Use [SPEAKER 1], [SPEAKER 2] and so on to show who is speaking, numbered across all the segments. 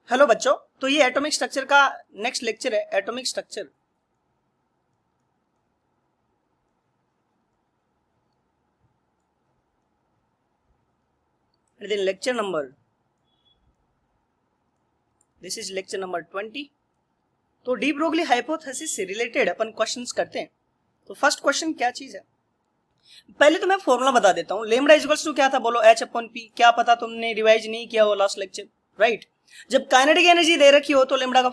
[SPEAKER 1] Hello बच्चों, तो ये एटॉमिक स्ट्रक्चर का नेक्स्ट लेक्चर है। Atomic structure and then lecture number, this is lecture number 20। तो डी ब्रोगली हाइपोथेसिस से रिलेटेड अपन क्वेश्चंस करते हैं। तो फर्स्ट क्वेश्चन क्या चीज है, पहले तो मैं फॉर्मूला बता देता हूँ। लेमडा इक्वल्स टू क्या था, बोलो एच अपॉन पी। क्या पता तुमने रिवाइज नहीं किया हो लास्ट लेक्चर, राइट। जब काइनेटिक एनर्जी दे रखी हो तो लेमडा का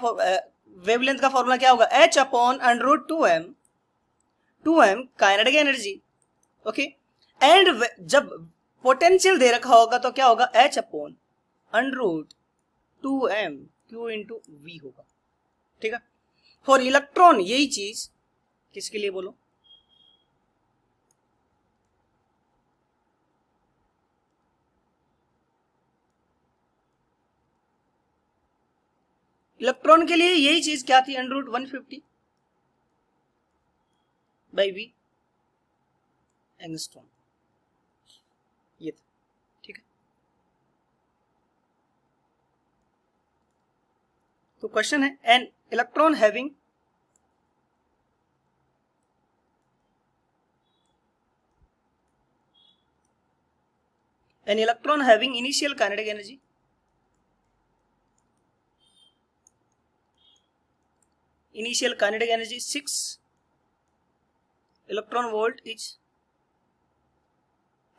[SPEAKER 1] वेवलेंथ का फॉर्मूला क्या होगा, h upon under root 2m kinetic energy, okay. And जब पोटेंशियल दे रखा होगा तो क्या होगा, h upon under root 2m q into V होगा, ठीक है। फॉर इलेक्ट्रॉन यही चीज किसके लिए बोलो, इलेक्ट्रॉन के लिए यही चीज क्या थी, under root 150 by V angstrom, ये था, ठीक है। तो क्वेश्चन है, an electron having initial kinetic energy initial kinetic energy 6 electron volt is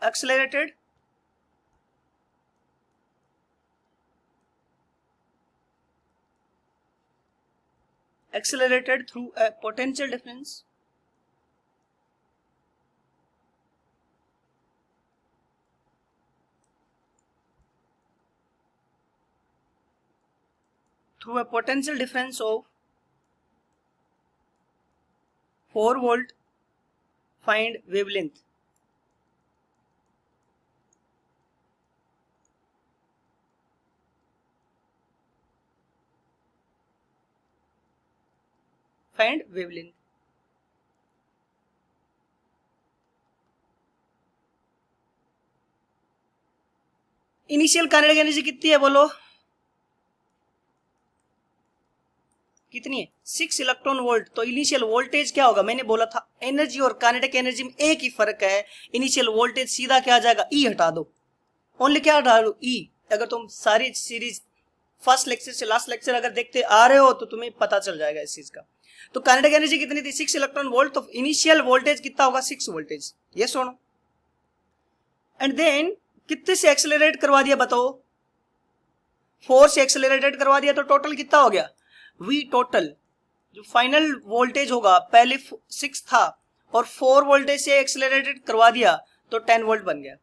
[SPEAKER 1] accelerated through a potential difference of 4 volt. Find wavelength. Find wavelength. Initial kinetic energy कितनी है बोलो, कितनी है, 6 इलेक्ट्रॉन वोल्ट। तो इनिशियल वोल्टेज क्या होगा, मैंने बोला था एनर्जी और काइनेटिक एनर्जी में एक ही फर्क है, इनिशियल वोल्टेज सीधा क्या आ जाएगा, ई हटा दो, ओनली क्या हटा दो, ई। अगर तुम सारी सीरीज फर्स्ट लेक्चर से लास्ट लेक्चर अगर देखते आ रहे हो तो तुम्हें पता चल जाएगा इस चीज का। तो काइनेटिक एनर्जी कितनी थी, 6 इलेक्ट्रॉन वोल्ट। तो इनिशियल वोल्टेज कितना होगा, 6 वोल्टेज, ये सुनो। एंड देन कितने से एक्सेलरेट करवा दिया बताओ, 4 से एक्सेलरेटेड करवा दिया, तो टोटल कितना हो गया, वी टोटल। जो फाइनल वोल्टेज होगा, पहले 6 था और 4 वोल्टेज से एक्सेलरेटेड करवा दिया तो 10 वोल्ट बन गया।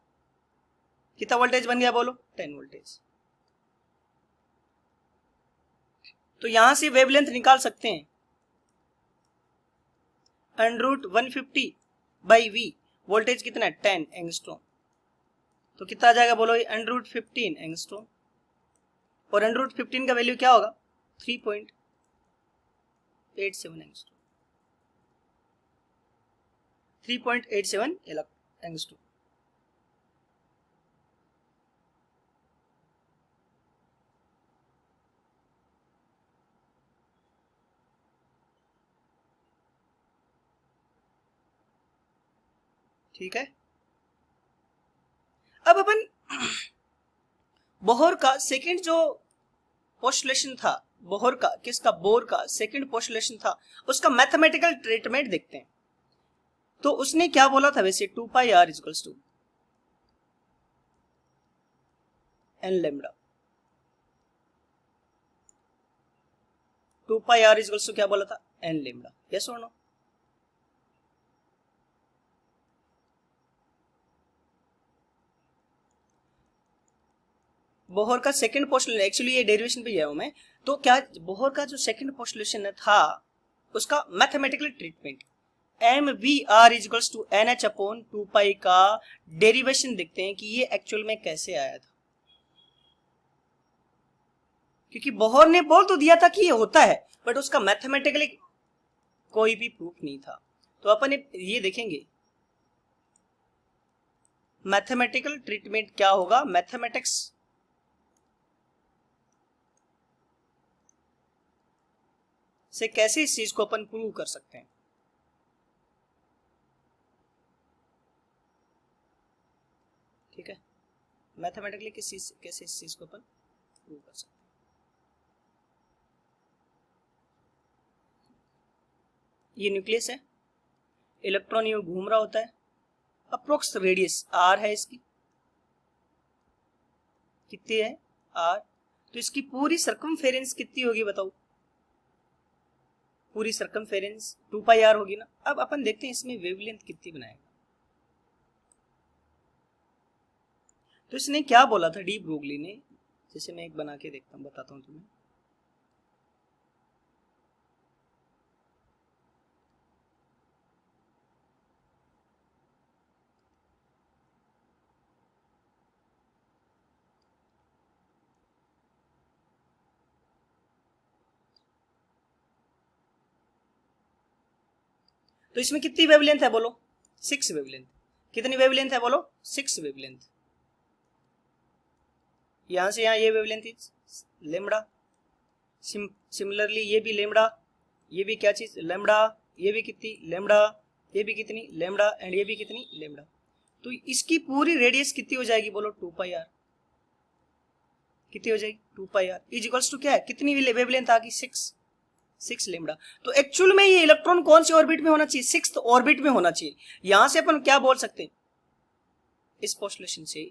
[SPEAKER 1] कितना वोल्टेज बन गया बोलो, 10 वोल्टेज। तो यहां से वेवलेंथ निकाल सकते हैं, under root 150 by V, voltage कितना है 10 एंगस्ट्रॉम। तो कितना आ जाएगा बोलो, अंडर रूट 15 एंगस्ट्रॉम। और अंडर रूट 15 का वैल्यू क्या होगा, 3.87 एंगस्ट्रॉम, 3.87 एंगस्ट्रॉम। ठीक है। अब अपन बोहर का सेकंड जो पोस्टुलेशन था, बोहर का किसका, बोर का सेकंड पोस्टुलेशन था, उसका मैथमेटिकल ट्रीटमेंट देखते हैं। तो उसने क्या बोला था वैसे, 2 pi are equals to N lambda. 2 pi are equals to क्या बोला था, एन लेमडा, यस और नो। बोहर का सेकंड पोस्टुलेशन, एक्चुअली ये डेरिवेशन पे गया हूं मैं। तो क्या बोहर का जो सेकंड पोस्टुलेशन था उसका mathematical treatment, m we r equals to N H upon 2 pi का डेरिवेशन देखते हैं कि ये एक्चुअल में कैसे आया था। क्योंकि बोहर ने बोल तो दिया था कि ये होता है, बट उसका मैथमेटिकली कोई भी प्रूफ नहीं था। तो अपन ये देखेंगे मैथमेटिकल ट्रीटमेंट क्या होगा, मैथमेटिक्स से कैसे इस चीज को अपन प्रूव कर सकते हैं। ठीक है, मैथमेटिकली किस चीज से कैसे इस चीज को अपन प्रूव कर सकते हैं। ये न्यूक्लियस है, इलेक्ट्रॉन ये घूम रहा होता है, अप्रोक्स रेडियस आर है इसकी, कितनी है आर, तो इसकी पूरी सर्कमफेरेंस कितनी होगी बताओ, पूरी सर्कमफेरेंस 2 पाई आर होगी ना। अब अपन देखते हैं इसमें वेवलेंथ कितनी बनाएगा। तो इसने क्या बोला था डी ब्रोगली ने, जैसे मैं एक बना के देखता हूं, बताता हूं तुम्हें। तो इसमें कितनी वेवलेंथ है बोलो, 6 वेवलेंथ। कितनी वेवलेंथ है बोलो, 6 वेवलेंथ। यहां से यहां ये वेवलेंथ लेमड़ा, सिमिलरली ये भी लेमड़ा, ये भी क्या चीज लेमड़ा, ये भी कितनी लेमड़ा, ये भी कितनी लेमड़ा, एंड ये भी कितनी लेमड़ा। तो इसकी पूरी रेडियस कितनी हो जाएगी बोलो, 2 पाई आर। कितनी हो जाएगी 2 pi R is equals to क्या है, कितनी वेवलेंथ आ गई 6 लेमड़ा। तो एक्चुअल में ये इलेक्ट्रॉन कौन से ऑर्बिट में होना चाहिए, 6th ऑर्बिट में होना चाहिए। यहां से अपन क्या बोल सकते हैं, इस पोस्टुलेशन से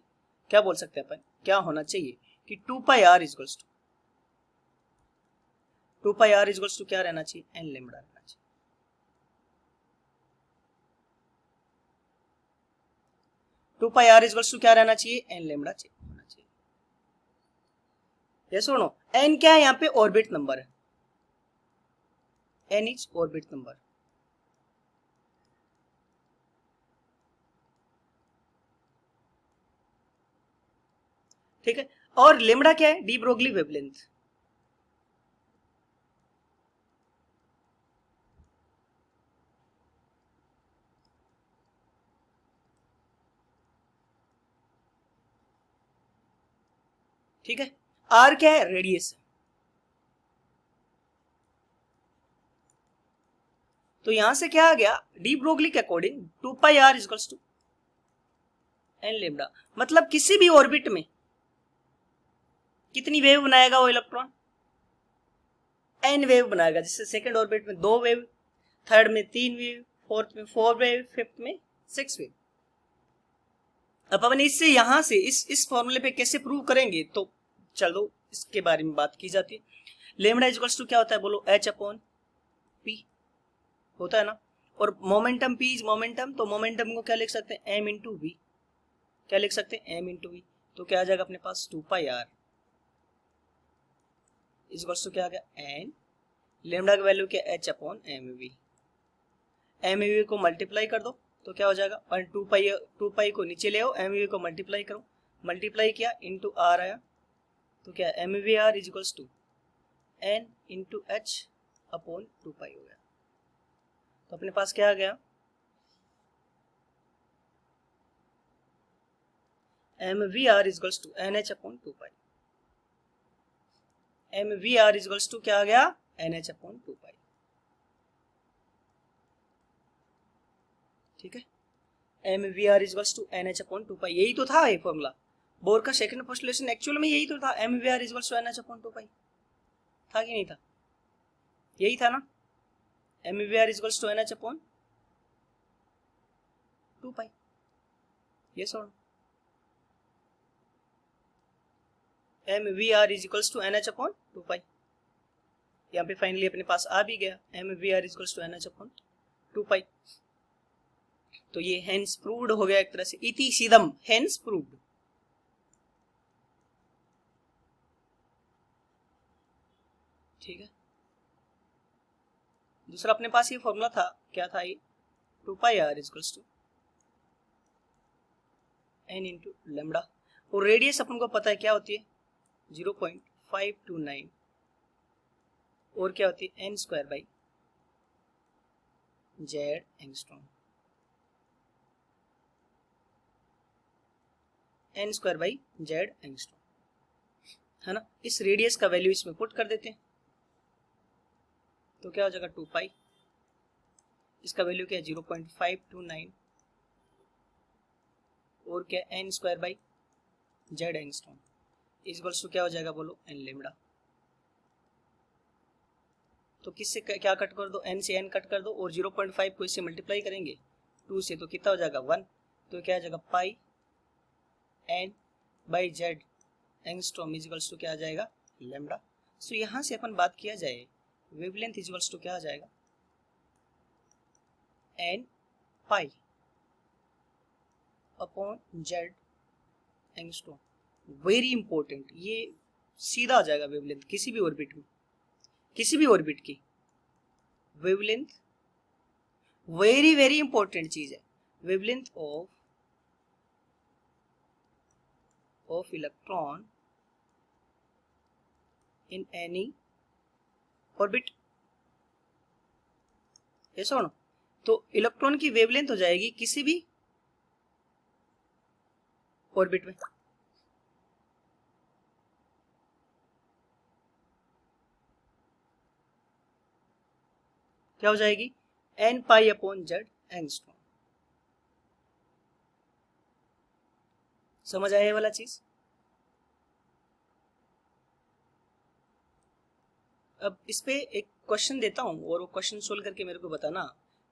[SPEAKER 1] क्या बोल सकते हैं अपन, क्या होना चाहिए कि 2 pi R is equals to 2 pi R is equals to क्या रहना चाहिए, एन लेमड़ा रहना चाहिए। 2 pi R is equals to क्या रहना चाहिए, एन लेमड़ा होना चाहिए। ये सुनो, एन क्या है यहाँ पे, ऑर्बिट नंबर है, एन इज ऑर्बिट नंबर। ठीक है, और लेमड़ा क्या है, डी ब्रोगली वेवलेंथ। ठीक है, आर क्या है, रेडियस। तो यहां से क्या आ गया, डी ब्रोगली के according 2 pi are equals to n lambda. मतलब किसी भी ऑर्बिट में कितनी वेव बनाएगा वो इलेक्ट्रॉन, एन वेव बनाएगा। जैसे सेकंड ऑर्बिट में 2 वेव, थर्ड में 3 वेव, फोर्थ में 4 वेव, फिफ्थ में 6 वेव। अब अपन इससे यहां से इस फॉर्मूले पे कैसे प्रूव करेंगे, तो चलो इसके बारे में बात की जाती है। लेमड़ा इक्वल्स टू क्या होता है बोलो, एच अपॉन पी होता है ना। और मोमेंटम पी इज मोमेंटम, तो मोमेंटम को क्या लिख सकते हैं, एम इंटू वी। क्या लिख सकते हैं, एम इंटू वी। तो क्या आ जाएगा अपने पास, 2 पाई आर इक्वल्स टू क्या आ गया, एन लेमड़ा का वैल्यू क्या, h upon m v. M v को मल्टीप्लाई कर दो तो क्या हो जाएगा, और 2 पाई को नीचे ले आओ, एम वी को मल्टीप्लाई करो, मल्टीप्लाई किया इंटू आर आया, तो क्या m we are is equals to N into h upon 2 pi हो गया। तो अपने पास क्या आ गया, m we are is equals to N H upon 2 pi. M we are is equals to क्या आ गया, एन एच अपॉन 2 पाई। ठीक है, M we are is equals to N H upon 2 pi. यही तो था ये फॉर्मूला, बोर का सेकंड पोस्टुलेशन एक्चुअल में यही तो था, M we are is equals to N H upon 2 pi. था कि नहीं था, यही था ना, M we are is equals to N H upon 2 pi. ये so M we are is equals to N H upon 2 पाई। यहाँ पे फाइनली अपने पास आ भी गया, m we are is equals to N H upon 2 pi. तो ये हेंस प्रूव्ड हो गया एक तरह से, इति सीदम हेंस प्रूव्ड। ठीक है, दूसरा अपने पास ये फॉर्मूला था, क्या था ये, 2 pi R is equals to N into lambda. और रेडियस अपन को पता है क्या होती है, 0.529, और क्या होती है, n square by Z angstrom, n square by Z angstrom, है ना। इस रेडियस का वैल्यू इसमें पुट कर देते हैं, तो क्या हो जाएगा 2 पाई, इसका वैल्यू क्या है 0.529 और क्या n square by Z angstrom equals to क्या हो जाएगा बोलो एन लेमडा। तो किससे क्या कट कर दो, एन से एन कट कर दो और 0.5 को इससे मल्टीप्लाई करेंगे 2 से, तो कितना हो जाएगा 1, तो क्या आ जाएगा pi N by Z angstrom equals to क्या आ जाएगा लेमडा। सो यहाँ से अपन बात किया जाए वेवलेंथ इक्वल्स टू क्या आ जाएगा n pi upon Z angstrom. Very important, ये सीधा आ जाएगा वेवलेंथ किसी भी ऑर्बिट में, किसी भी ऑर्बिट की वेवलेंथ वेरी वेरी इंपॉर्टेंट चीज है। Wavelength of electron in any orbit, ऐसा हो ना, तो इलेक्ट्रॉन की वेवलेंथ हो जाएगी किसी भी ऑर्बिट में। क्या हो जाएगी n pi upon Z angstrom. समझ आया ये वाला चीज। अब इस पे एक क्वेश्चन देता हूं और वो क्वेश्चन सोल्व करके मेरे को बताना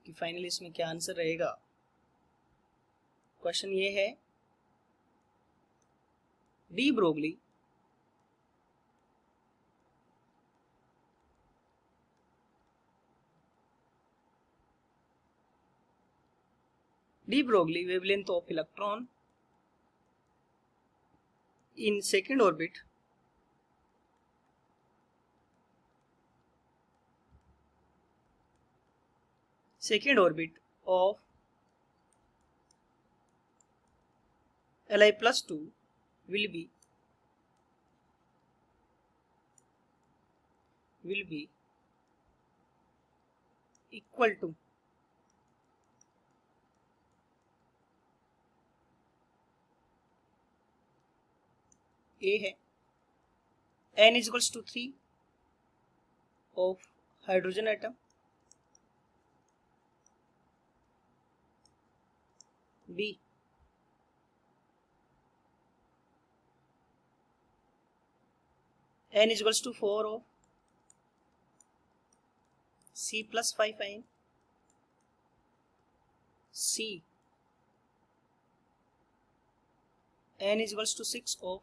[SPEAKER 1] कि फाइनली इसमें क्या आंसर रहेगा। क्वेश्चन ये है, de Broglie wavelength of electron in second orbit of Li plus 2 will be equal to A है n is equals to 3 of hydrogen atom, B n is equals to 4 of C plus 5 ion, C n is equals to 6 of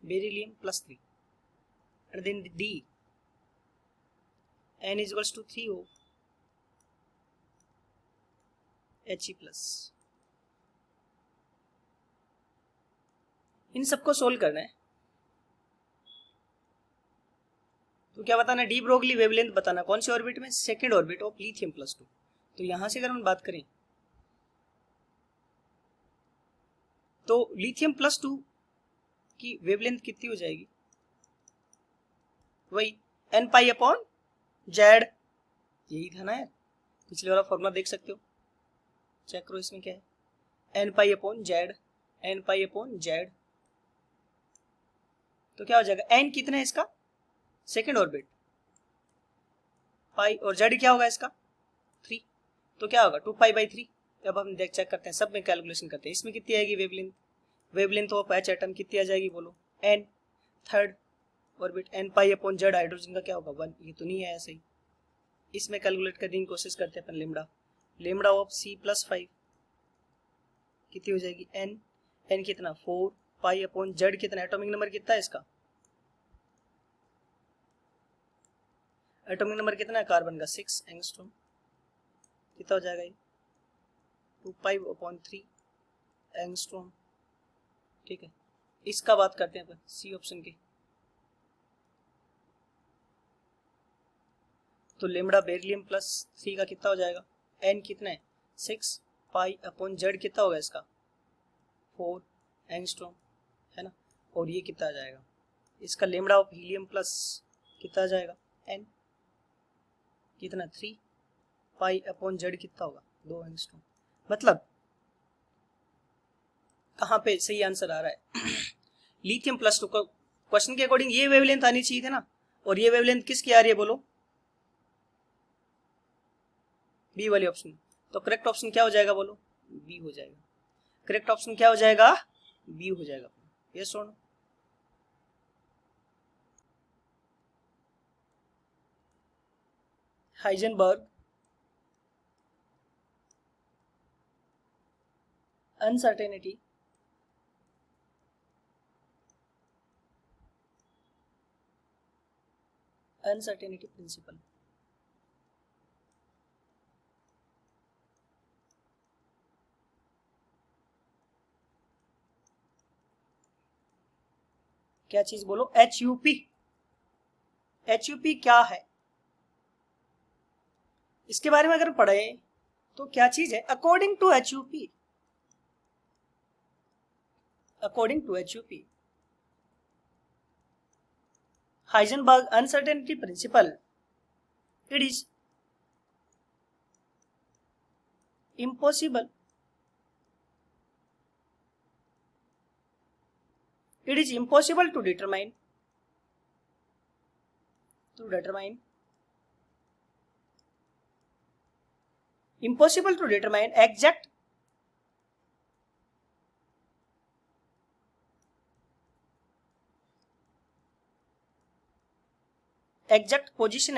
[SPEAKER 1] beryllium plus 3, and then D n is equals to 3 of He plus। इन सबको solve करना है। तो क्या बताना, de Broglie wavelength बताना, कौन सी orbit में, second orbit of lithium plus 2। तो यहां से अगर हम बात करें तो लिथियम प्लस 2 की वेवलेंथ कितनी हो जाएगी, वही एन पाई अपॉन जेड, यही था ना यार, पिछले वाला फॉर्मूला देख सकते हो, चेक करो इसमें क्या है, एन पाई अपॉन जेड। तो क्या हो जाएगा, एन कितना है इसका, सेकेंड ऑर्बिट, पाई, और जेड क्या होगा इसका 3, तो क्या होगा 2 पाई बाई 3। अब हम देख चेक करते हैं, सब में कैलकुलेशन करते हैं, इसमें कितनी आएगी वेवलेंथ ऑफ एच एटम कितनी आ जाएगी बोलो, n, third orbit n pi upon Z, hydrogen का क्या होगा 1, ये तो नहीं आया सही। इसमें कैलकुलेट करने की कोशिश करते हैं अपन, लेमडा ऑफ C प्लस 5 कितनी हो जाएगी, एन कितना 4 पाई अपॉन जेड कितना, एटॉमिक नंबर कितना है इसका, एटॉमिक नंबर कितना है कार्बन का 6 एंगस्ट्रॉम, कितना हो जाएगा ये 2 पाई अपॉन 3 एंगस्ट्रॉम। ठीक है, इसका बात करते हैं अपन सी ऑप्शन की। तो लेमडा बेरिलियम प्लस 3 का कितना हो जाएगा, एन कितना है 6 पाई अपॉन जेड कितना होगा इसका 4 एंगस्ट्रॉम, है ना, और ये कितना आ जाएगा इसका लेमडा ऑफ हीलियम प्लस कितना आ जाएगा, एन कितना 3 पाई अपॉन जेड कितना होगा 2 एंगस्ट्रॉम। मतलब कहाँ पे सही आंसर आ रहा है लिथियम प्लस 2 को क्वेश्चन के अकॉर्डिंग ये वेवलेंथ आनी चाहिए थी ना, और ये वेवलेंथ किसकी आ रही है बोलो, बी वाली ऑप्शन। तो करेक्ट ऑप्शन क्या हो जाएगा बोलो, बी हो जाएगा। करेक्ट ऑप्शन क्या हो जाएगा, बी हो जाएगा। यस और नो। Heisenberg uncertainty principle. क्या चीज बोलो, HUP। HUP क्या है, इसके बारे में अगर पढ़े तो क्या चीज है, according to HUP, according to HUP Heisenberg uncertainty principle, it is impossible to determine exact position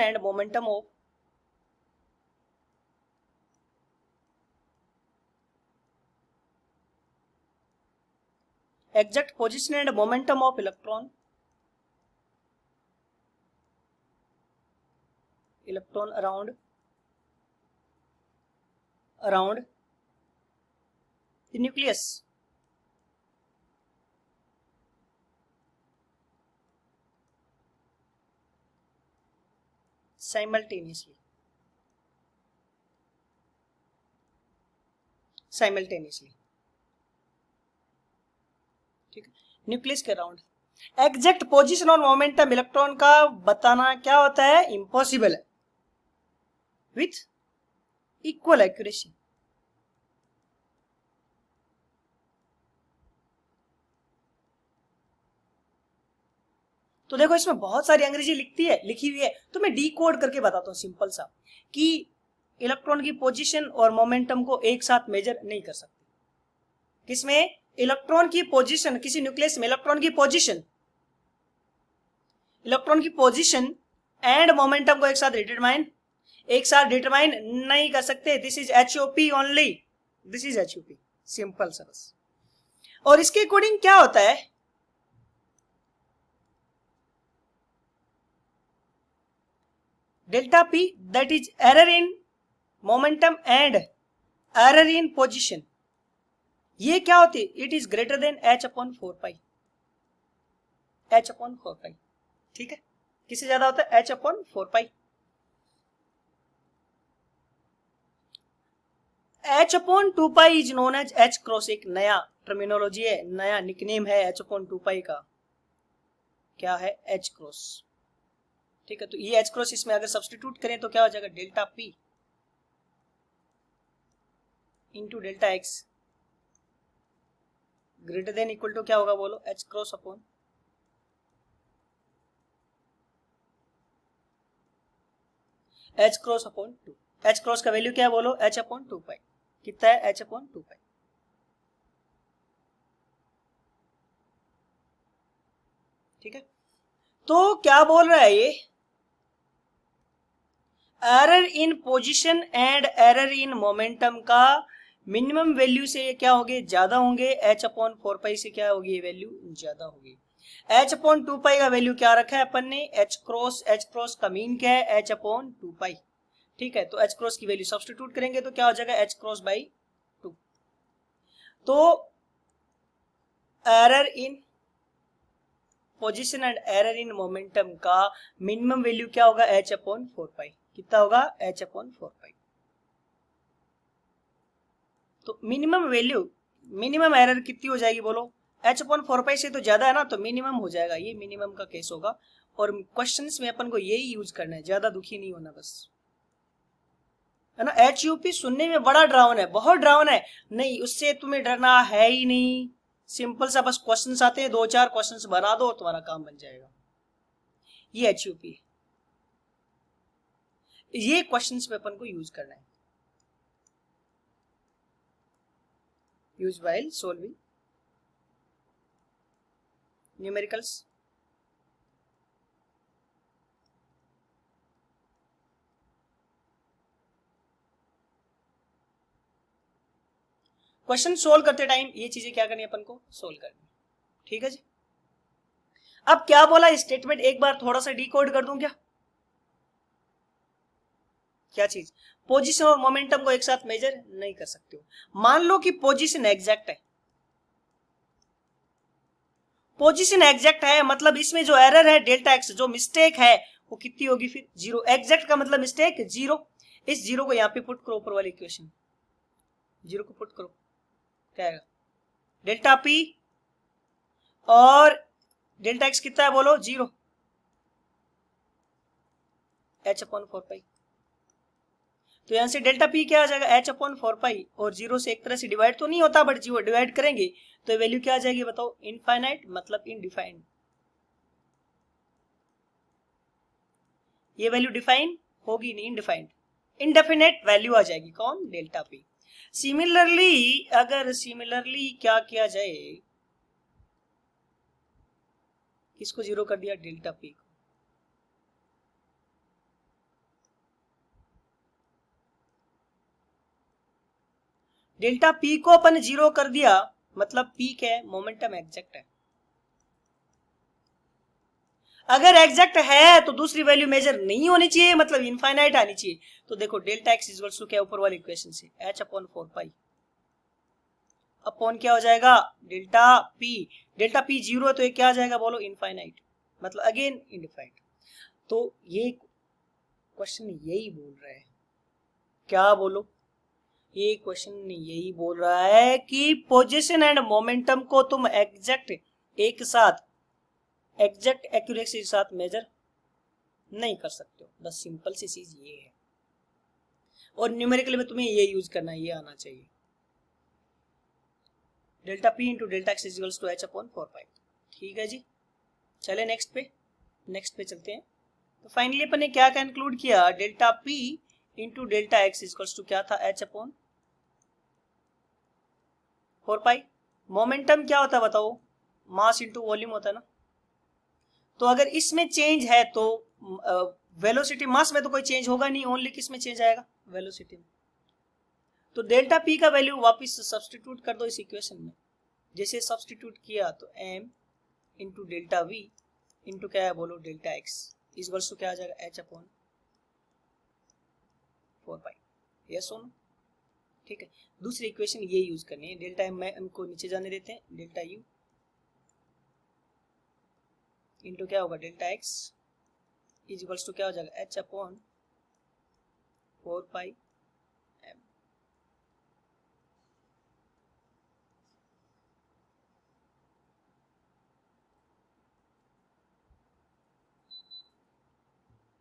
[SPEAKER 1] and momentum of electron around the nucleus. Simultaneously, ठीक है, न्यूक्लियस के अराउंड एग्जैक्ट पोजीशन और मोमेंटम इलेक्ट्रॉन का बताना क्या होता है, इम्पॉसिबल है, विथ इक्वल एक्यूरेसी। तो देखो इसमें बहुत सारी अंग्रेजी लिखी हुई है, तो मैं डी कोड करके बताता हूँ सिंपल सा, कि इलेक्ट्रॉन की पोजीशन और मोमेंटम को एक साथ मेजर नहीं कर सकते। किसमें, इलेक्ट्रॉन की पोजीशन, किसी न्यूक्लियस में इलेक्ट्रॉन की पोजीशन एंड मोमेंटम को एक साथ डिटरमाइन नहीं कर सकते। This is HOP only, this is HOP, simple सा बस। और इसके अकॉर्डिंग क्या होता है, delta P that is error in momentum and error in position, ये क्या होती है, it is greater than H/4 pi, ठीक है, किससे ज्यादा होता है, H/4 pi. H/2 pi is known as H cross, एक नया टर्मिनोलॉजी है, नया निकनेम है H/2 पाई का, क्या है, H क्रॉस, ठीक है। तो ये H क्रॉस इसमें अगर सब्स्टिट्यूट करें तो क्या हो जाएगा, delta P into delta X greater than equal to क्या होगा बोलो, H cross upon two. H cross का वैल्यू क्या है बोलो, H/2 पाई, कितना है, H/2 पाई, ठीक है। तो क्या बोल रहा है ये, error in position and error in momentum का मिनिमम वैल्यू से क्या होंगे, ज्यादा होंगे, H/4 पाई से क्या होगी, वैल्यू ज्यादा होगी। H/2 पाई का वैल्यू क्या रखा है अपन ने, H क्रॉस का मीन क्या है, H/2 पाई, ठीक है। तो H क्रॉस की वैल्यू सब्स्टिट्यूट करेंगे तो क्या हो जाएगा, H क्रॉस बाई 2। तो error in position and error in momentum का मिनिमम वैल्यू क्या होगा, H/4 पाई, कितना होगा, H/4 पाई। तो मिनिमम एरर कितनी हो जाएगी बोलो, H/4 पाई से तो ज्यादा है ना, तो मिनिमम हो जाएगा, ये मिनिमम का केस होगा। और क्वेश्चंस में अपन को यही यूज करना है, ज्यादा दुखी नहीं होना बस, है ना। HUP सुनने में बड़ा डरावना है, बहुत डरावना है, नहीं उससे तुम्हें डरना है ही नहीं, सिंपल सा बस क्वेश्चंस आते हैं, 2-4 क्वेश्चंस बना दो तुम्हारा काम बन जाएगा। ये HUP, ये क्वेश्चंस में अपन को यूज करना है, use while solving numericals. Question solve करते टाइम ये चीजें क्या करनी है अपन को, सोल्व करनी। ठीक है जी। अब क्या बोला स्टेटमेंट, एक बार थोड़ा सा डिकोड कर दूं क्या? क्या चीज, पोजीशन और मोमेंटम को एक साथ मेजर नहीं कर सकते हो। मान लो कि पोजीशन एग्जैक्ट है, पोजीशन एग्जैक्ट है मतलब इसमें जो एरर है डेल्टा एक्स, जो मिस्टेक है वो कितनी होगी फिर, 0। एग्जैक्ट का मतलब मिस्टेक 0। इस 0 को यहां पे पुट करो, ऊपर वाली इक्वेशन 0 को पुट करो, क्या आएगा, डेल्टा पी और डेल्टा एक्स कितना है बोलो, 0, h/4 पाई। तो यहां से डेल्टा पी क्या आ जाएगा, h/4 पाई, और 0 से एक तरह से डिवाइड तो नहीं होता, बट 0 डिवाइड करेंगे तो वैल्यू क्या आ जाएगी बताओ, इनफाइनाइट मतलब इनडिफाइंड। ये वैल्यू डिफाइन होगी नहीं, इनडिफाइंड, इनडेफिनेट वैल्यू आ जाएगी, कौन, डेल्टा पी। सिमिलरली अगर सिमिलरली क्या किया जाए, किसको 0 कर दिया, डेल्टा पी को। डेल्टा पी को अपन 0 कर दिया मतलब पी क्या है, मोमेंटम एग्जैक्ट है। अगर एग्जैक्ट है तो दूसरी वैल्यू मेजर नहीं होनी चाहिए, मतलब इनफाइनाइट आनी चाहिए। तो देखो डेल्टा एक्स इक्वल्स टू क्या, ऊपर वाली इक्वेशन से h/4 पाई अपॉन क्या हो जाएगा, डेल्टा पी। डेल्टा पी 0 है तो ये क्या आ जाएगा बोलो, इनफाइनाइट, मतलब अगेन इनडिफाइंड। तो ये क्वेश्चन यही बोल रहा है, क्या बोलो, ये क्वेश्चन यही बोल रहा है कि पोजीशन एंड मोमेंटम को तुम एग्जैक्ट एक साथ, एग्जैक्ट एक्यूरेसी के साथ मेजर नहीं कर सकते हो, बस सिंपल सी चीज ये है। और न्यूमेरिकल में तुम्हें ये यूज करना है, ये आना चाहिए, delta p into delta x equals to h/4 pi. ठीक है जी, चले नेक्स्ट पे चलते हैं। तो फाइनली अपन ने क्या कंक्लूड किया, delta p into delta x equals to क्या था, h/4 पाई। मोमेंटम क्या होता है बताओ, मास इंटू वॉल्यूम होता है ना। तो अगर इसमें चेंज है तो वेलोसिटी, मास में तो कोई चेंज होगा नहीं, ओनली किस में चेंज आएगा, वेलोसिटी में। तो डेल्टा पी का वैल्यू वापस सब्सटीट्यूट कर दो इस इक्वेशन में। जैसे सब्सटीट्यूट किया तो m into delta v into क्या है बोलो, डेल्टा एक्स इस वर्ष क्या आ जाएगा, h/4 पाई। यस सुनो, ठीक है। दूसरी इक्वेशन ये यूज करनी है, डेल्टा एम को नीचे जाने देते हैं, डेल्टा यू इंटू क्या होगा, delta x is equals to क्या हो जाएगा, h/4 पाई m।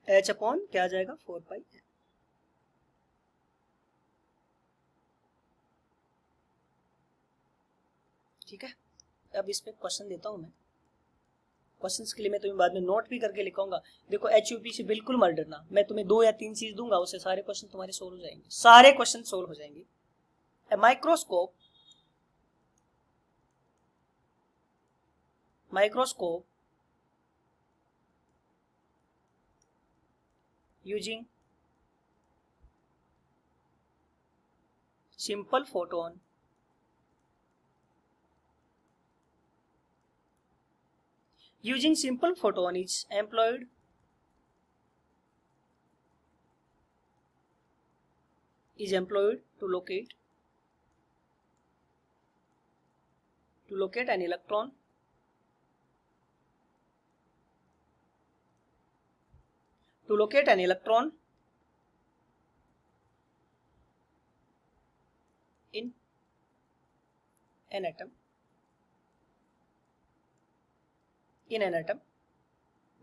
[SPEAKER 1] h/, क्या आ जाएगा, 4 पाई। ठीक है, अब इस पे क्वेश्चन देता हूं मैं। क्वेश्चंस के लिए मैं तुम्हें बाद में नोट भी करके लिखूंगा। देखो HUP से बिल्कुल मत डरना, मैं तुम्हें 2 या 3 चीज दूंगा, उससे सारे क्वेश्चन तुम्हारे सोल्व हो जाएंगे, सारे क्वेश्चन सोल्व हो जाएंगे। Microscope using simple photon is employed to locate an electron in an atom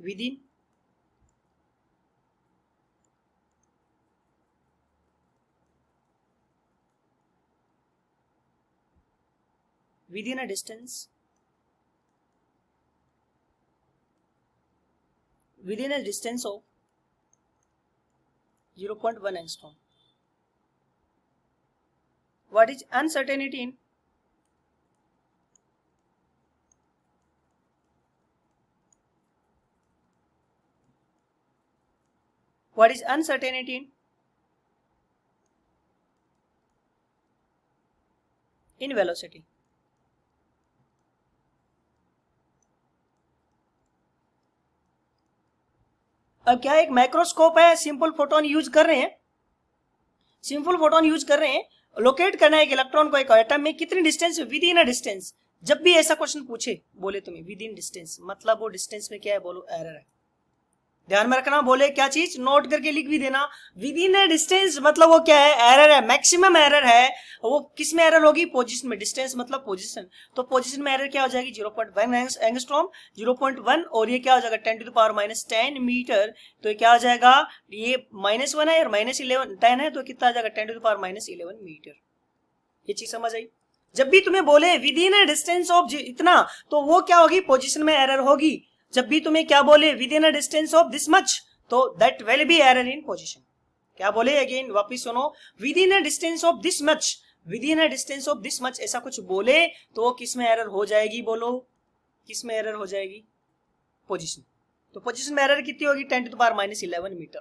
[SPEAKER 1] within within a distance of 0.1 angstrom. What is uncertainty in? What is uncertainty in? In velocity. अब क्या एक microscope है, simple photon use कर रहे हैं, locate करना है एक इलेक्ट्रॉन को एक एटम में कितनी distance, with in a distance. जब भी ऐसा क्वेश्चन पूछे, बोले तुम्हें विद इन डिस्टेंस, मतलब वो डिस्टेंस में क्या है, बोलो एरर है. ध्यान में रखना, बोले क्या चीज, नोट करके लिख भी देना. विद इन अ डिस्टेंस मतलब वो क्या है, एरर है, मैक्सिमम एरर है. वो किस में एरर होगी, पोजीशन में. डिस्टेंस मतलब पोजीशन, तो पोजीशन में एरर क्या हो जाएगी, 0.1 एंगस्ट्रॉम, 0.1, और ये क्या हो जाएगा 10⁻⁻10 मीटर. तो ये क्या हो जाएगा, ये -1 है और -11 10 है, तो कितना आ जाएगा 10⁻11 मीटर. ये चीज समझ आई. जब भी तुम्हें बोले within a distance of इतना, तो वो क्या होगी, पोजीशन में एरर होगी. जब भी तुम्हें क्या बोले within a distance of this much, तो that will be error in position. क्या बोले, अगेन वापिस सुनो, within a distance of this much, within a distance of this much, ऐसा कुछ बोले तो किस में एरर हो जाएगी, बोलो किस में एरर हो जाएगी, पोजीशन. तो पोजीशन में एरर कितनी होगी, 10⁻11 मीटर.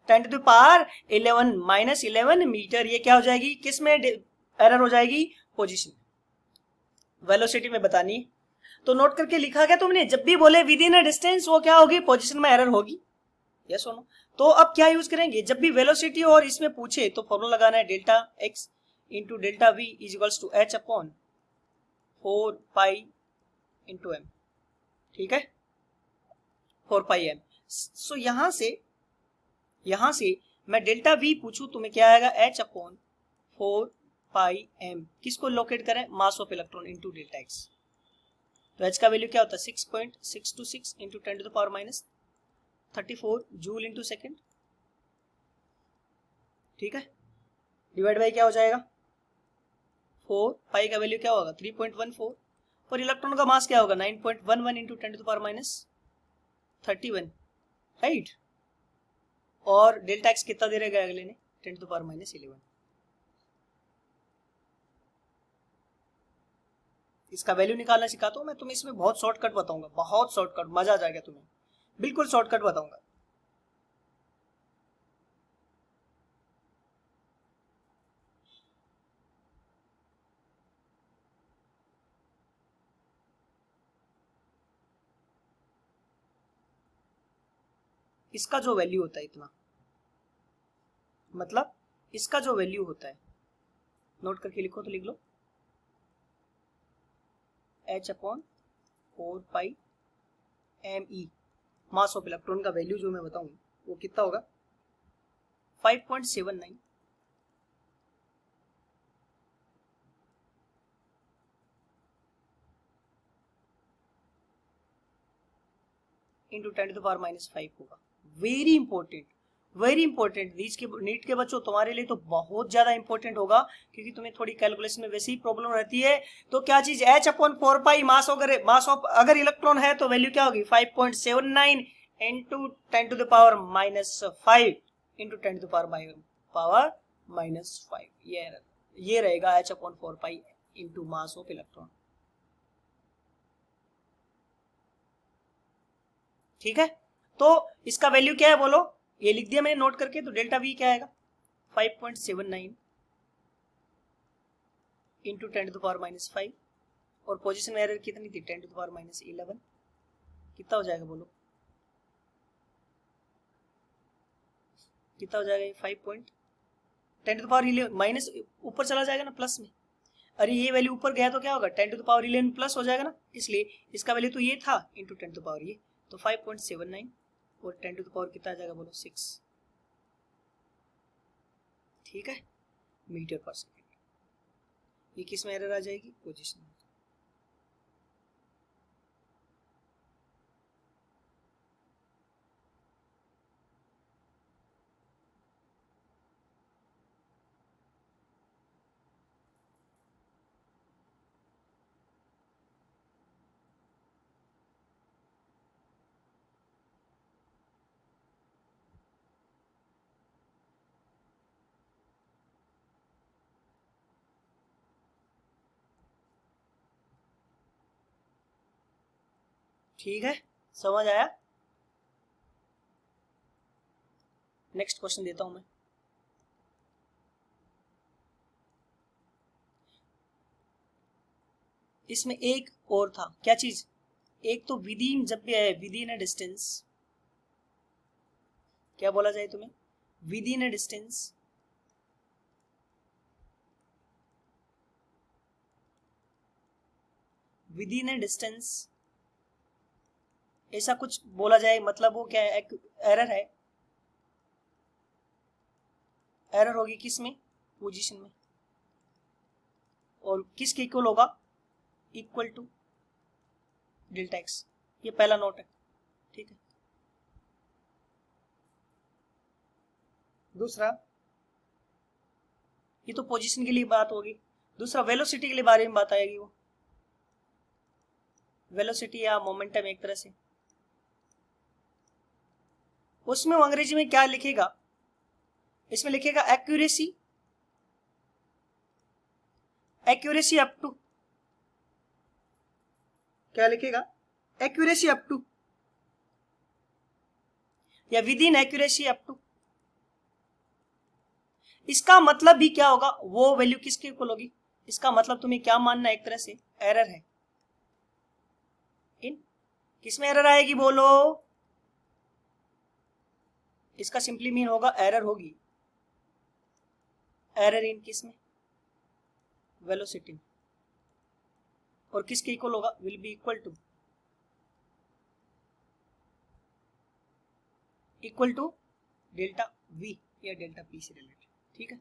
[SPEAKER 1] 10⁻11 मीटर, ये क्या हो जाएगी, किस में एरर हो जाएगी, पोजीशन. वेलोसिटी में बतानी है, तो नोट करके लिखा गया तुमने. जब भी बोले विद इन अ डिस्टेंस, वो क्या होगी, पोजीशन में एरर होगी. यस और नो. तो अब क्या यूज करेंगे, जब भी वेलोसिटी और इसमें पूछे तो फॉर्मूला लगाना है, delta x into delta v is equals to h upon 4 into m. ठीक है, 4 एम. सो यहां से मैं डेल्टा वी पूछूं, तुम्हें क्या आएगा, एच अपॉन 4 एम. किसको लोकेट करें, मास of electron into delta x. तो एच का वैल्यू क्या होता है, 6.626 इंटू 10⁻34 जूल इंटू सेकेंड. ठीक है, डिवाइड बाई क्या हो जाएगा, 4 पाई का वैल्यू क्या होगा, 3.14, और इलेक्ट्रॉन का मास क्या होगा, 9.11 इंटू 10⁻31, राइट. और डेल्टा एक्स कितना दे रहेगा अगले ने, 10⁻11. इसका वैल्यू निकालना सिखाता हूं मैं तुम्हें, इसमें बहुत शॉर्टकट बताऊंगा, बहुत शॉर्टकट, मजा आ जाएगा तुम्हें, बिल्कुल शॉर्टकट बताऊंगा. इसका जो वैल्यू होता है इतना, मतलब इसका जो वैल्यू होता है, नोट करके लिखो तो लिख लो, H upon 4 M E. Mass of electron का वैल्यू जो मैं बताऊं वो कितना होगा, 5.79 इंटू 10⁻5 होगा. Very important, very important. NEET के बच्चों, तुम्हारे लिए तो बहुत ज्यादा इंपॉर्टेंट होगा, क्योंकि तुम्हें थोड़ी कैलकुलेशन में वैसे ही प्रॉब्लम रहती है. तो क्या चीज, एच अपॉन 4 मास ऑफ अगर इलेक्ट्रॉन है तो वैल्यू क्या होगी, 5.79 इंटू 10⁻5 इंटू 10⁻5. ये रहेगा H upon 4 into mass of electron. ठीक है, तो इसका वैल्यू क्या है, बोलो. ये लिख दिया मैंने नोट करके. तो डेल्टा वी क्या आएगा, 5.79 इंटू 10⁻5, और पोजीशन एरर कितनी थी, 10⁻11. कितना हो जाएगा, बोलो कितना हो जाएगा, 5.10⁻11 माइनस ऊपर चला जाएगा ना, प्लस में. अरे ये वैल्यू ऊपर गया तो क्या होगा, 10⁻11 प्लस हो जाएगा ना, इसलिए इसका वैल्यू तो ये था इंटू 10 ये, तो 5.79 और 10 कितना आ जाएगा, बोलो 6. ठीक है, मीटर पर सेकेंड. ये किस में एरर आ जाएगी, पोजीशन में. ठीक है, समझ आया। नेक्स्ट क्वेश्चन देता हूं मैं। इसमें एक और था, क्या चीज, एक तो विदिन, जब भी है विदिन अ डिस्टेंस, क्या बोला जाए तुम्हें, within a distance, within a distance, ऐसा कुछ बोला जाए, मतलब वो क्या है, एरर है, एरर होगी किस में, पोजीशन में, और किसके इक्वल होगा, इक्वल टू डेल्टा एक्स। ये पहला नोट है, ठीक है। दूसरा, ये तो पोजीशन के लिए बात होगी, दूसरा वेलोसिटी के लिए बारे में बात आएगी, वो वेलोसिटी या मोमेंटम एक तरह से, उसमें वो अंग्रेजी में क्या लिखेगा, इसमें लिखेगा एक्यूरेसी, एक्यूरेसी अप टू, क्या लिखेगा, एक्यूरेसी अप टू, या within accuracy up to. इसका मतलब भी क्या होगा, वो वैल्यू किसके इक्वल होगी, इसका मतलब तुम्हें क्या मानना है, एक तरह से एरर है, इन किसमें एरर आएगी बोलो, इसका सिंपली मीन होगा एरर होगी, एरर इन किसमें, वेलोसिटी, और किसके इक्वल होगा, will be equal to delta v या डेल्टा पी से रिलेटेड, ठीक है।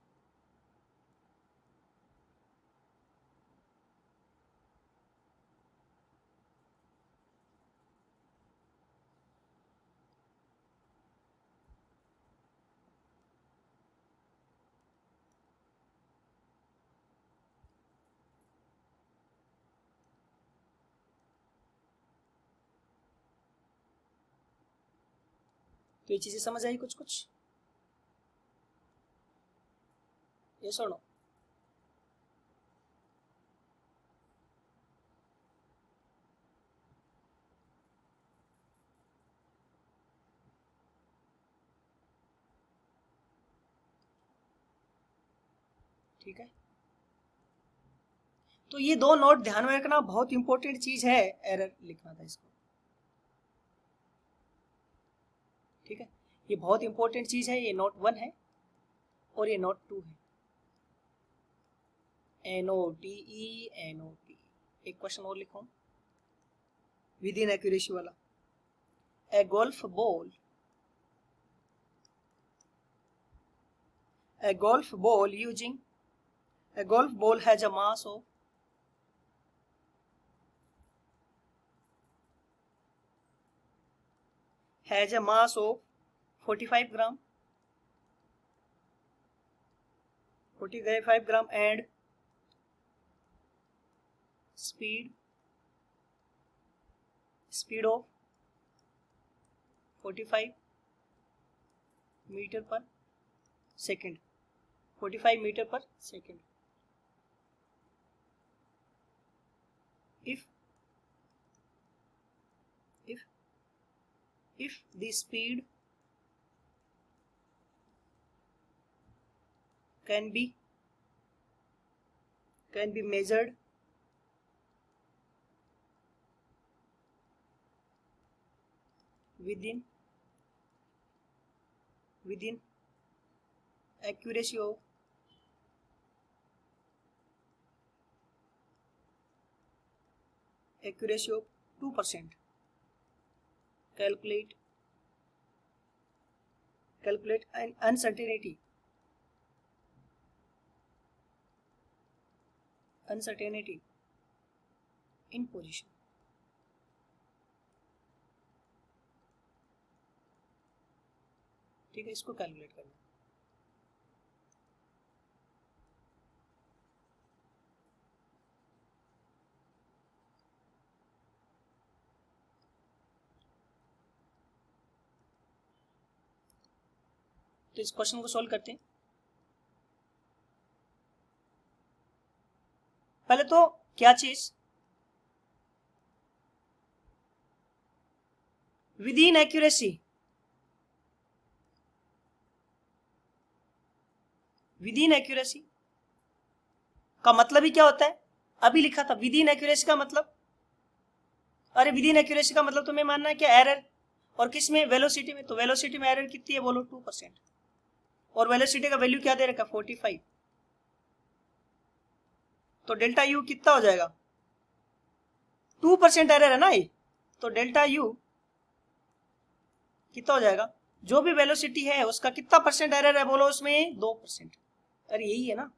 [SPEAKER 1] तो ये चीजें समझ आई कुछ कुछ, ये सुनो, ठीक है। तो ये दो नोट ध्यान में रखना, बहुत इंपॉर्टेंट चीज है, एरर लिखना था इसको, ठीक है। ये बहुत इंपॉर्टेंट चीज है, ये नोट 1 है और ये नोट 2 है, NOTE। एक क्वेश्चन और लिखो विद इन एक्यूरेसी वाला, ए golf ball, a golf ball using a golf ball has a mass of has a mass of 45 gram, 45 gram and speed of 45 meter per second, 45 meter per second. If the speed can be measured within accuracy of 2%, calculate an uncertainty in position, ठीक है। इसको calculate करना, तो इस question को solve करते हैं। पहले तो क्या चीज, with in accuracy, with in accuracy का मतलब ही क्या होता है? अभी लिखा था विद इन एक्यूरेसी का मतलब, अरे विद इन एक्यूरेसी का मतलब तुम्हें मानना है क्या? एरर। और किस में? वेलोसिटी में। तो वेलोसिटी में एरर कितनी है बोलो? 2%। और वेलोसिटी का वैल्यू क्या दे रखा? 45। तो डेल्टा यू कितना हो जाएगा? 2% एरर है ना ये, तो डेल्टा यू कितना हो जाएगा? जो भी वेलोसिटी है उसका कितना परसेंट एरर है बोलो उसमें? 2%। अरे यही है ना।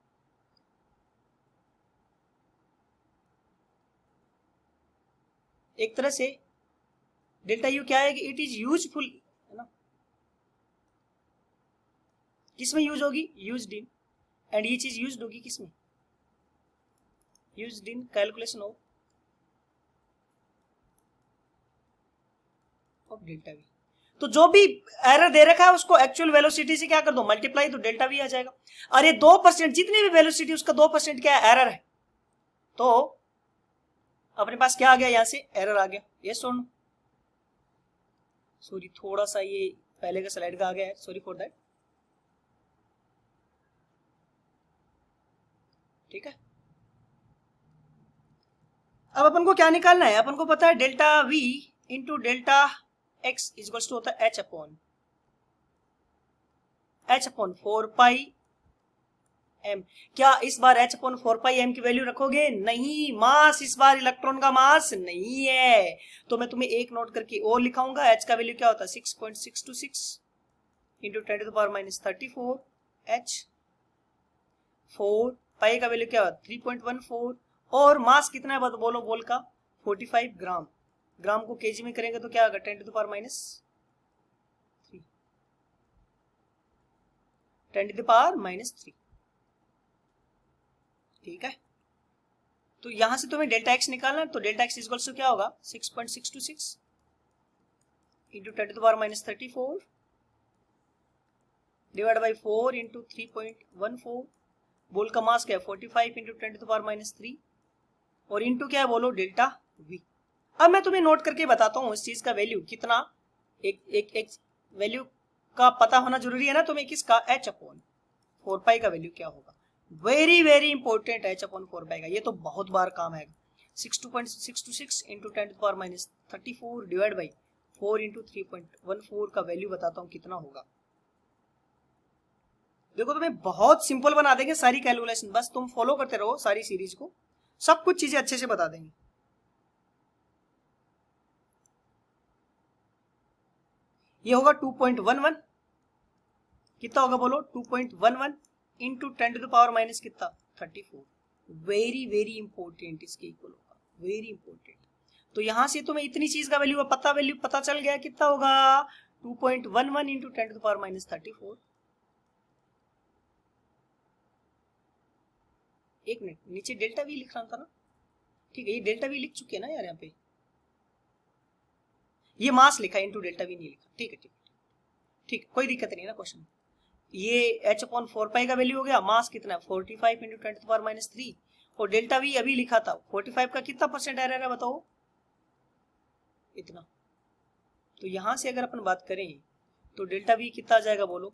[SPEAKER 1] एक तरह से डेल्टा यू क्या है कि इट इज यूजफुल, है ना। किसमें यूज होगी? Used in. एंड ये चीज यूज्ड होगी किसमें? Used in calculation of delta we. तो जो भी एरर दे रखा है उसको एक्चुअल वेलोसिटी से क्या कर दो? मल्टीप्लाई, तो डेल्टा वी आ जाएगा। अरे 2%, जितनी भी वेलोसिटी उसका 2% क्या है? एरर है। तो अपने पास क्या आ गया? यहां से एरर आ गया। ये सुन, सॉरी थोड़ा सा ये पहले का स्लाइड का आ गया है, सॉरी फॉर दैट। ठीक है, अब अपन को क्या निकालना है? अपन को पता है delta v into delta x is equals to होता है एच अपॉन 4 पाई एम। क्या इस बार एच अपॉन 4 पाई एम की वैल्यू रखोगे? नहीं, मास इस बार इलेक्ट्रॉन का मास नहीं है। तो मैं तुम्हें एक नोट करके और लिखाऊंगा, एच का वैल्यू क्या होता है? 6.626 इंटू 10⁻34 एच। 4 पाई का वैल्यू क्या होता है? 3.14। और मास कितना है बोलो? बोल का 45 ग्राम। ग्राम को केजी में करेंगे तो क्या होगा? 10⁻3, 10⁻3। ठीक है, तो यहां से तुम्हें डेल्टा एक्स निकालना है। तो डेल्टा एक्स इक्वल्स टू क्या होगा? 6.626 इंटू 10⁻34 डिवाइड बाई 4 इंटू 3.14। बोल का मास क्या है? 45 इंटू 10⁻3 और इंटू क्या है बोलो? Delta we. अब मैं तुम्हें नोट करके बताता हूं इस चीज का वैल्यू कितना। एक वैल्यू का पता होना जरूरी है ना तुम्हें, किसका? एच अपॉन 4 पाई का वैल्यू क्या होगा? Very very important, H upon 4 पाई का। ये तो बहुत बार काम है। 62.626 इंटू 10⁻34 डिवाइड बाई 4 इंटू 3.14 का वैल्यू बताता हूं कितना होगा। देखो तुम्हें बहुत सिंपल बना देंगे सारी कैलकुलेशन, बस तुम फॉलो करते रहो सारी सीरीज को, सब कुछ चीजें अच्छे से बता देंगे। ये होगा 2.11। कितना होगा बोलो? 2.11 इंटू 10⁻⁻ कितना? 34। वेरी वेरी इंपॉर्टेंट, इसके इक्वल होगा, वेरी इंपॉर्टेंट। तो यहां से तुम्हें इतनी चीज का वैल्यू पता चल गया। कितना होगा? 2.11 इंटू 10⁻34। एक मिनट, नीचे डेल्टा वी लिख रहा था ना। ठीक है, ये डेल्टा वी लिख चुके हैं ना यार यहाँ पे। ये मास लिखा है, इंटू डेल्टा वी नहीं लिखा। ठीक है, ठीक ठीक, कोई दिक्कत नहीं ना क्वेश्चन। ये एच अपॉन 4 पाई का वैल्यू हो गया। मास कितना है? 45 इंटू 10⁻3। और डेल्टा वी अभी लिखा था 45 का कितना परसेंट एरर है बताओ? इतना। तो यहां से अगर अपन बात करें तो डेल्टा वी कितना आ जाएगा बोलो?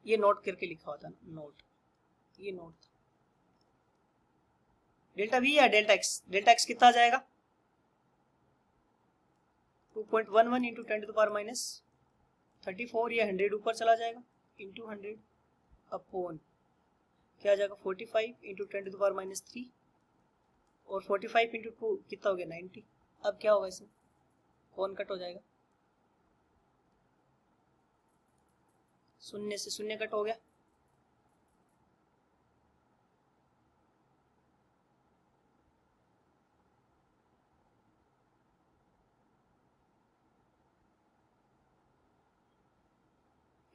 [SPEAKER 1] ये नोट करके लिखा होता ना, नोट, ये नोट था। डेल्टा वी या डेल्टा एक्स? डेल्टा एक्स कितना आ जाएगा? 2.11 इंटू 10⁻34। ये 100 ऊपर चला जाएगा, इंटू 100 अपॉन क्या आ जाएगा? 45 इंटू 10⁻3 और 45 इंटू 2 कितना हो गया? 90। अब क्या होगा इसमें? कौन कट हो जाएगा? शून्य से शून्य कट हो गया।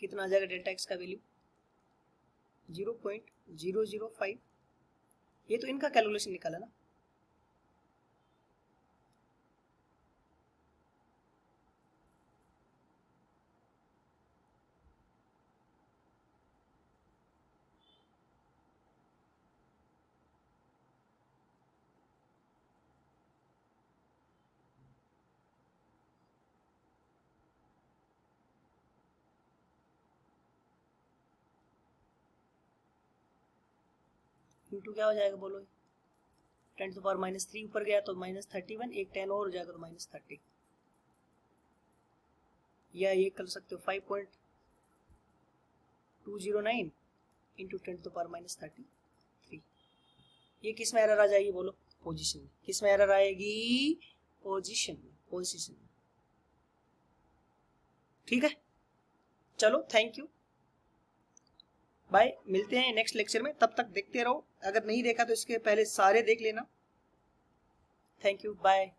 [SPEAKER 1] कितना आ जाएगा डेल्टा एक्स का वैल्यू? 0.005। ये तो इनका कैलकुलेशन निकाला ना। इंटू क्या हो जाएगा बोलो, 10⁻³ ऊपर गया तो -31, एक 10 और हो जाएगा तो -30, या ये कर सकते हो 5.209 इंटू 10⁻³ ये किस में एरर आ जाएगी बोलो, पोजीशन में। किस में एरर आएगी, पोजीशन में, पोजीशन में। ठीक है, चलो थैंक यू, बाय, मिलते हैं नेक्स्ट लेक्चर में। तब तक देखते रहो, अगर नहीं देखा तो इसके पहले सारे देख लेना। Thank you, bye.